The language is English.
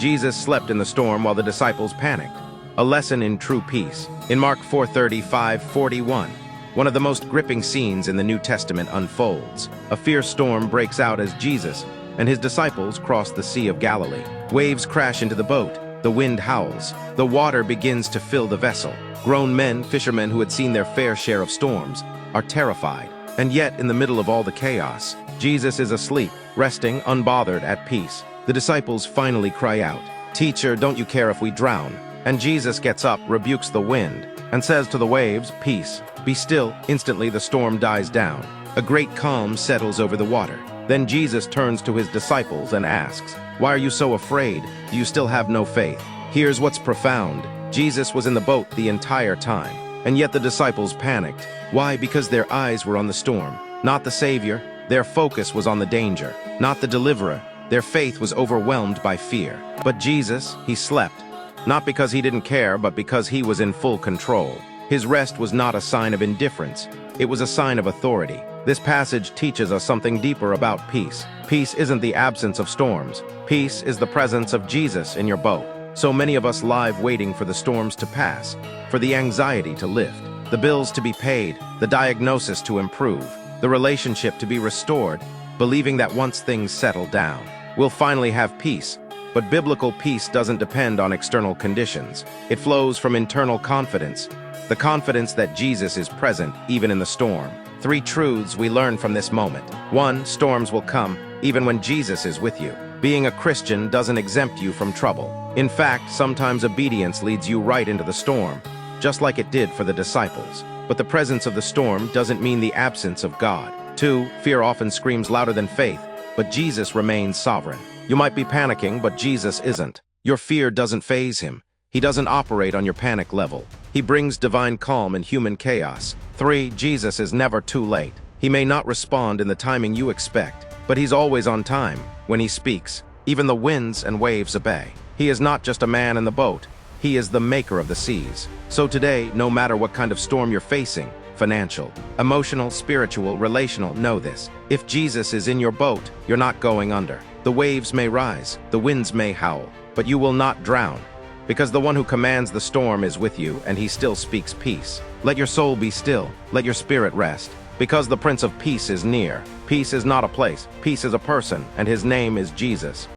Jesus slept in the storm while the disciples panicked. A lesson in true peace. In Mark 4:35-41, one of the most gripping scenes in the New Testament unfolds. A fierce storm breaks out as Jesus and his disciples cross the Sea of Galilee. Waves crash into the boat. The wind howls. The water begins to fill the vessel. Grown men, fishermen who had seen their fair share of storms, are terrified. And yet, in the middle of all the chaos, Jesus is asleep, resting, unbothered, at peace. The disciples finally cry out, "Teacher, don't you care if we drown?" And Jesus gets up, rebukes the wind, and says to the waves, "Peace, be still." Instantly the storm dies down. A great calm settles over the water. Then Jesus turns to his disciples and asks, "Why are you so afraid? Do you still have no faith?" Here's what's profound. Jesus was in the boat the entire time, and yet the disciples panicked. Why? Because their eyes were on the storm, not the Savior. Their focus was on the danger, not the deliverer. Their faith was overwhelmed by fear. But Jesus, he slept, not because he didn't care, but because he was in full control. His rest was not a sign of indifference. It was a sign of authority. This passage teaches us something deeper about peace. Peace isn't the absence of storms. Peace is the presence of Jesus in your boat. So many of us lie waiting for the storms to pass, for the anxiety to lift, the bills to be paid, the diagnosis to improve, the relationship to be restored, believing that once things settle down, we'll finally have peace. But biblical peace doesn't depend on external conditions. It flows from internal confidence, the confidence that Jesus is present even in the storm. 3 truths we learn from this moment. 1. Storms will come even when Jesus is with you. Being a Christian doesn't exempt you from trouble. In fact, sometimes obedience leads you right into the storm, just like it did for the disciples. But the presence of the storm doesn't mean the absence of God. 2. Fear often screams louder than faith, but Jesus remains sovereign. You might be panicking, but Jesus isn't. Your fear doesn't faze him. He doesn't operate on your panic level. He brings divine calm in human chaos. 3. Jesus is never too late. He may not respond in the timing you expect, but he's always on time. When he speaks, even the winds and waves obey. He is not just a man in the boat. He is the maker of the seas. So today, no matter what kind of storm you're facing, financial, emotional, spiritual, relational, know this. If Jesus is in your boat, you're not going under. The waves may rise, the winds may howl, but you will not drown, because the one who commands the storm is with you, and he still speaks peace. Let your soul be still, let your spirit rest, because the Prince of Peace is near. Peace is not a place, peace is a person, and his name is Jesus.